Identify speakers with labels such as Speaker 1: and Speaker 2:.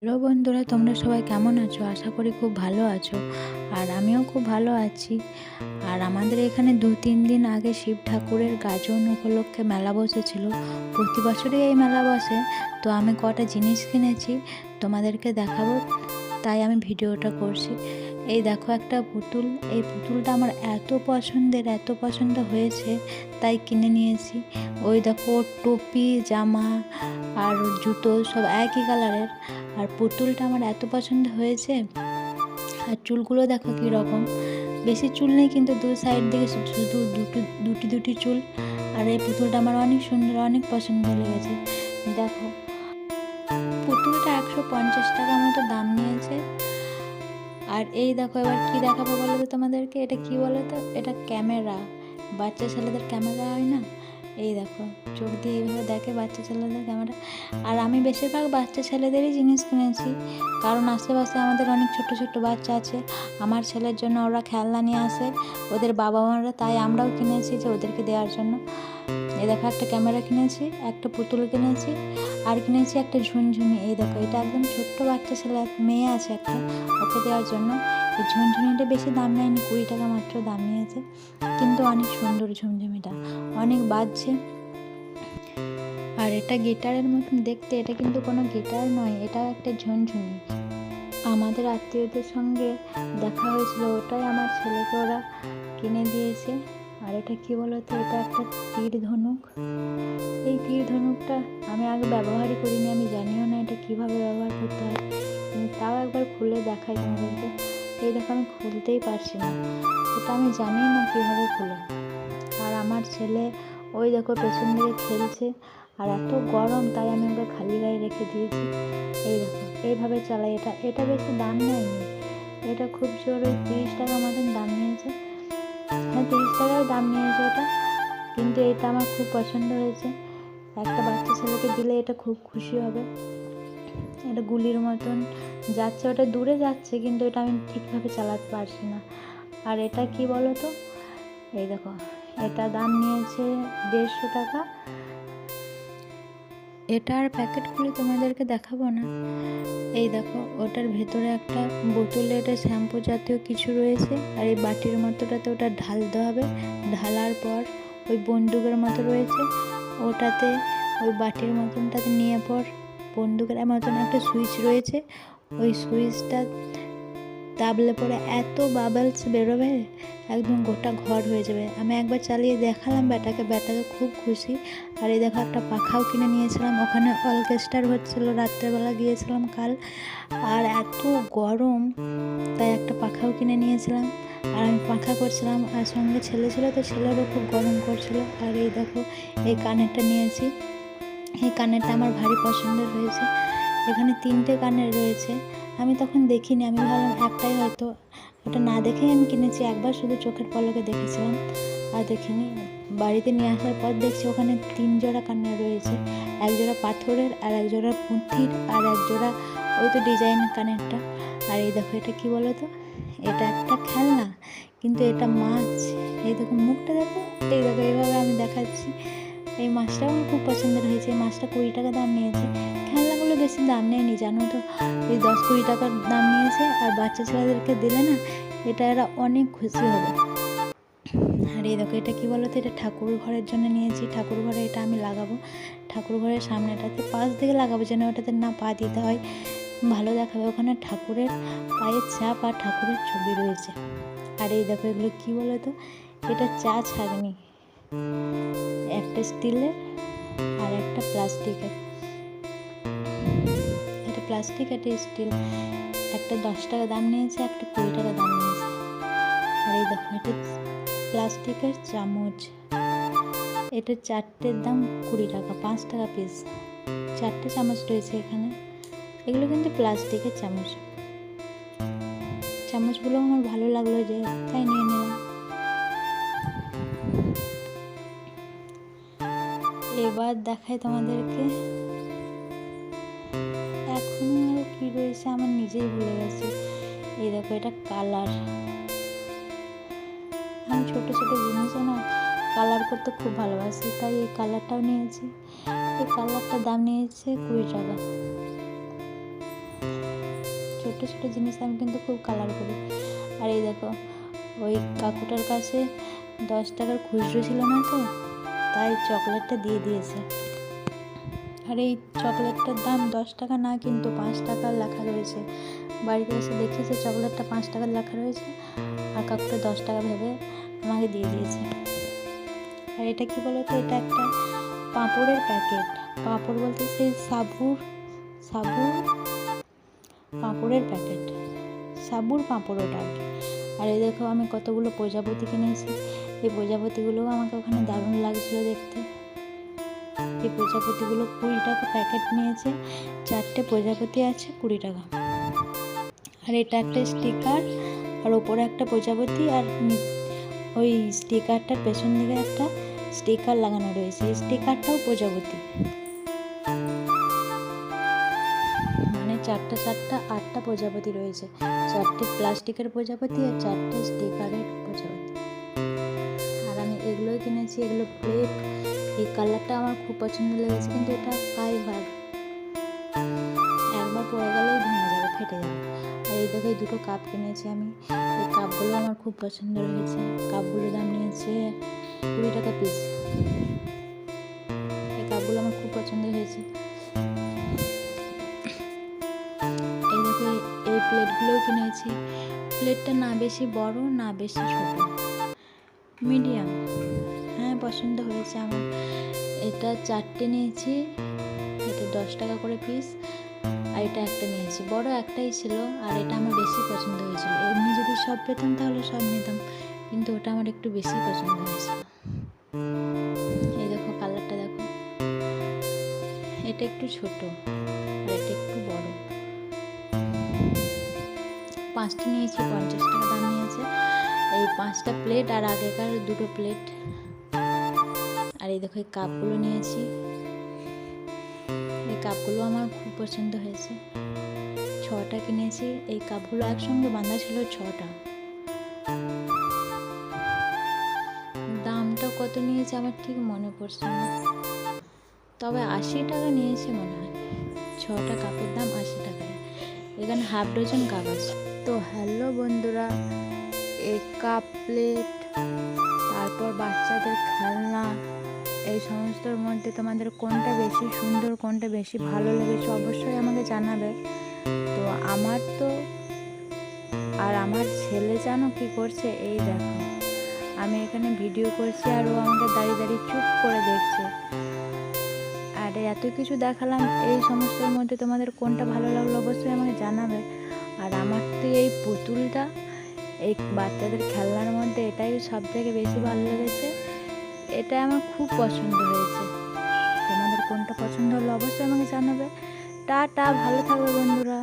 Speaker 1: Hello বন্ধুরা, তোমরা সবাই কেমন আছো? আশা করি খুব ভালো আছো। আর আমিও খুব ভালো আছি। আর আমাদের এখানে 2-3 দিন আগে শিব ঠাকুরের গাজন উপলক্ষে মেলা বসেছিল। প্রতি বছরই এই মেলা বসে। তো আমি কটা জিনিস কিনেছি, তোমাদেরকে দেখাবো, তাই আমি ভিডিওটা করছি। এই দেখো একটা পুতুল। এই পুতুলটা আমার এত পছন্দ হয়েছে, তাই কিনে নিয়েছি। ওই দেখো ওর টুপি, জামা আর জুতো সব একই কালারের। আর পুতুলটা আমার এত পছন্দ হয়েছে। আর চুলগুলো দেখো কী রকম, বেশি চুল নেই কিন্তু দু সাইড দিকে শুধু দুটি চুল। আর এই পুতুলটা আমার অনেক সুন্দর, অনেক পছন্দ লেগেছে। দেখো পুতুলটা 150 টাকা মতো দাম নিয়েছে। আর এই দেখো এবার কি দেখাবো বলো তো তোমাদেরকে, এটা কি বলো তো, এটা ক্যামেরা। বাচ্চা ছেলেদের ক্যামেরা হয় না, এই দেখো চোখ দিয়ে এইভাবে দেখে বাচ্চা ছেলেদের ক্যামেরা। আর আমি বেশিরভাগ বাচ্চা ছেলেদেরই জিনিস কিনেছি, কারণ আশেপাশে আমাদের অনেক ছোট ছোট বাচ্চা আছে। আমার ছেলের জন্য ওরা খেলনা নিয়ে আসে, ওদের বাবা মারা, তাই আমরাও কিনেছি যে ওদেরকে দেওয়ার জন্য। এই দেখো একটা ক্যামেরা কিনেছি, একটা পুতুল কিনেছি, আর কিনেছি একটা ঝুনঝুনি। এই দেখো এটা একদম ছোট্ট বাচ্চা ছেলে, মেয়ে আছে একটা, ওকে দেওয়ার জন্য। এই ঝুনঝুনিটা বেশি দাম নেয়নি, 20 টাকা মাত্র দাম নিয়েছে, কিন্তু অনেক সুন্দর ঝুমঝুমিটা, অনেক বাজছে। আর এটা গিটারের মতন দেখতে, এটা কিন্তু কোনো গিটার নয়, এটা একটা ঝুনঝুনি। আমাদের আত্মীয়দের সঙ্গে দেখা হয়েছিল, ওটাই আমার ছেলেকে ওরা কিনে দিয়েছে। আর এটা কি বলতো, এটা একটা তীর ধনুক। এই তীর ধনুকটা আমি আগে ব্যবহারই করিনি, আমি জানিও না এটা কিভাবে ব্যবহার করতে হয়, কিন্তু তাও একবার খুলে দেখাই তোমাদেরকে। এই দেখো আমি খুলতেই পারছি না, এটা আমি জানি না কিভাবে খুলে। আর আমার ছেলে ওই দেখো পেছন দিকে খেলছে, আর এত গরম তাই আমি ওকে খালি গায়ে রেখে দিয়েছি। এই দেখো এইভাবে চালাই। এটা বেশি দাম নেয়নি, এটা খুব জোর ওই 30 টাকা মতন দাম নিয়েছে। হ্যাঁ 30 টাকায় দাম নিয়েছে ওটা, কিন্তু এটা আমার খুব পছন্দ হয়েছে। একটা বাচ্চা ছেলেকে দিলে এটা খুব খুশি হবে। এটা গুলির মতন যাচ্ছে, ওটা দূরে যাচ্ছে, কিন্তু এটা আমি ঠিকভাবে চালাতে পারছি না। আর এটা কি বলো তো, এই দেখো এটা দাম নিয়েছে 150 টাকা। এটার প্যাকেট খুলে তোমাদেরকে দেখাবো না। এই দেখো ওটার ভেতরে একটা বোতলে এটা শ্যাম্পু জাতীয় কিছু রয়েছে, আর এই বাটির মতোটাতে ওটা ঢালতে হবে। ঢালার পর ওই বন্দুকের মতো রয়েছে, ওটাতে ওই বাটির মতনটাতে নিয়ে পর বন্দুকের মতন একটা সুইচ রয়েছে, ওই সুইচটা দাবলে পরে এত বাবলস বেরোবে, একদম গোটা ঘর হয়ে যাবে। আমি একবার চালিয়ে দেখালাম ব্যাটাকে খুব খুশি। আর এই দেখো একটা পাখাও কিনে নিয়েছিলাম, ওখানে অর্কেস্ট্রার হচ্ছিলো, রাত্রেবেলা গিয়েছিলাম কাল। আর এত গরম, তাই একটা পাখাও কিনে নিয়েছিলাম, আর আমি পাখা করছিলাম, আর সঙ্গে ছেলে ছিল, তো ছেলেরও খুব গরম করছিল। আর এই দেখো এই কানেরটা নিয়েছি, এই কানেরটা আমার ভারী পছন্দের হয়েছে। এখানে 3টে কানের রয়েছে, আমি তখন দেখিনি, আমি ভাবলাম একটাই হয়তো, ওটা না দেখেই আমি কিনেছি। একবার শুধু চোখের পলকে দেখেছিলাম, আর দেখিনি। বাড়িতে নিয়ে আসার পর দেখছি ওখানে 3 জোড়া কানের রয়েছে, এক জোড়া পাথরের, আর এক জোড়া পুঁথির, আর এক জোড়া ওই তো ডিজাইন কানেরটা। আর এই দেখো এটা কি বলো তো, এটা একটা খেলনা, কিন্তু এটা মাছ। এই দেখো মুখটা দেখো, এই দেখো এইভাবে আমি দেখাচ্ছি। এই মাছটাও আমার খুব পছন্দের হয়েছে, এই মাছটা 20 টাকা দাম নিয়েছে। খেলনাগুলো বেশি দাম নেয়নি জানো তো, এই 10-20 টাকার দাম নিয়েছে। আর বাচ্চা ছেলেদেরকে দিলে না, এটা এরা অনেক খুশি হবে। আর এই দেখো এটা কি বলতো, এটা ঠাকুর ঘরের জন্য নিয়েছি। ঠাকুর ঘরে এটা আমি লাগাবো, ঠাকুর ঘরের সামনেটাতে পাশ দিকে লাগাবো, যেন ওটাতে না পা দিতে হয়, ভালো দেখাবে। ওখানে ঠাকুরের পায়ের ছাপ আর ঠাকুরের ছবি রয়েছে। আর এই দেখো এগুলো কি বলতো, এটা চা ছাঁকনি, একটা স্টিলের আর একটা প্লাস্টিকের। এটা প্লাস্টিক, একটা স্টিল। একটা 10 টাকা দাম নিয়েছে, একটা 20 টাকা দাম নিয়েছে। আর এই দেখো এটা প্লাস্টিকের চামচ, এটা 4টের দাম 20 টাকা, 5 টাকা পিস। 4টে চামচ রয়েছে এখানে, এগুলো কিন্তু প্লাস্টিকের চামচ। চামচগুলো আমার ভালো লাগলো যে, তাই নিয়ে নিলাম। এবার দেখাই তোমাদেরকে, এখনো আরও কী রয়েছে আমার নিজেই ভুলে গেছি। এই দেখো এটা কালার, আমি ছোটো ছোটো জিনিসে না কালার করতে খুব ভালোবাসি, তাই এই কালারটাও নিয়েছি। এই কালারটার দাম নিয়েছে 20 টাকা। ছোটো ছোটো জিনিস আমি কিন্তু খুব কালার করি। আর এই দেখো ওই কাকুটার কাছে 10 টাকার খুচরো ছিল না, তো তাই চকলেটটা দিয়ে দিয়েছে। আর এই চকলেটটার দাম 10 টাকা না, কিন্তু 5 টাকা লেখা রয়েছে। বাড়িতে এসে দেখি যে চকলেটটা 5 টাকার লেখা রয়েছে, আর কাকুটা 10 টাকা ভেবে আমাকে দিয়ে দিয়েছে। আর এটা কি বলো তো, এটা একটা পাঁপড়ের প্যাকেট। পাঁপড় বলতে সেই সাবুর পাঁপড়ের প্যাকেট, সাবুর পাঁপড় ওটা আর কি। আর এই দেখো আমি কতগুলো প্রজাপতি কিনেছি। এই প্রজাপতিগুলোও আমাকে ওখানে দারুণ লাগছিলো দেখতে। এই প্রজাপতিগুলো 20 টাকা প্যাকেট নিয়েছে, 4টে প্রজাপতি আছে 20 টাকা। আর এটা একটা স্টিকার, আর ওপরে একটা প্রজাপতি, আর ওই স্টিকারটার পেছন দিকে একটা স্টিকার লাগানো রয়েছে, এই স্টিকারটাও প্রজাপতি। মানে 8টা প্রজাপতি রয়েছে, 4টে প্লাস্টিকের প্রজাপতি আর 4টে স্টিকারের প্রজাপতি। আর আমি এগুলোই কিনেছি, এগুলো প্লেট। এই কালারটা আমার খুব পছন্দ লেগেছে, কিন্তু এটা ফাইবার, একবার পরে গেলেই ভেঙে যাবে, ফেটে যাবে। আর এই দেখো এই 2টো কাপ কিনেছি আমি। এই কাপগুলো আমার খুব পছন্দ হয়েছে। কাপগুলোর দাম নিয়েছে 20 টাকা পিস। এই কাপগুলো আমার খুব পছন্দ হয়েছে। এই দেখো এই প্লেটগুলোও কিনেছি। প্লেটটা না বেশি বড় না বেশি ছোট, মিডিয়াম। হ্যাঁ, পছন্দ হয়েছে আমার। এটা 4টে নিয়েছি, এটা 10 টাকা করে পিস। আর এটা একটা নিয়েছি, বড় একটাই ছিল। আর এটা আমার বেশি পছন্দ হয়েছিল। এমনি যদি সব পেতাম তাহলে সব নিতাম, কিন্তু ওটা আমার একটু বেশি পছন্দ হয়েছিল। এই দেখো কালারটা দেখো, এটা একটু ছোট আর এটা একটু বড়। 5টা নিয়েছি, 50 টাকা দাম নিয়েছে। এই 5টা প্লেট আর আগেকার 2টো প্লেট। আর এই দেখো এই কাপগুলো নিয়েছি। এই কাপগুলো আমার খুব পছন্দ হয়েছে। 6টা কিনেছি। এই কাপগুলো একসঙ্গে বাঁধা ছিল 6টা। দামটা কত নিয়েছে আমার ঠিক মনে পড়ছে না, তবে 80 টাকা নিয়েছে মনে হয়। 6টা কাপের দাম 80 টাকায়। এখানে হাফ ডজন কাপ আছে। তো হ্যালো বন্ধুরা, এই কাপ, প্লেট, তারপর বাচ্চাদের খেলনা, এই সমস্তর মধ্যে তোমাদের কোনটা বেশি সুন্দর, কোনটা বেশি ভালো লেগেছে অবশ্যই আমাকে জানাবে। তো আমার আমার ছেলে জানো কি করছে, এই দেখো আমি এখানে ভিডিও করছি আর ও আমাকে দাঁড়িয়ে দাঁড়িয়ে চুপ করে দেখছে। আর এত কিছু দেখালাম, এই সমস্যার মধ্যে তোমাদের কোনটা ভালো লাগলো অবশ্যই আমাকে জানাবে। আর আমার তো এই পুতুলটা, এই বাচ্চাদের খেলনার মধ্যে এটাই সব থেকে বেশি ভালো লেগেছে। এটা আমার খুব পছন্দ হয়েছে। তোমাদের কোনটা পছন্দ হলো অবশ্যই আমাকে জানাবে। টাটা, ভালো থাকবে বন্ধুরা।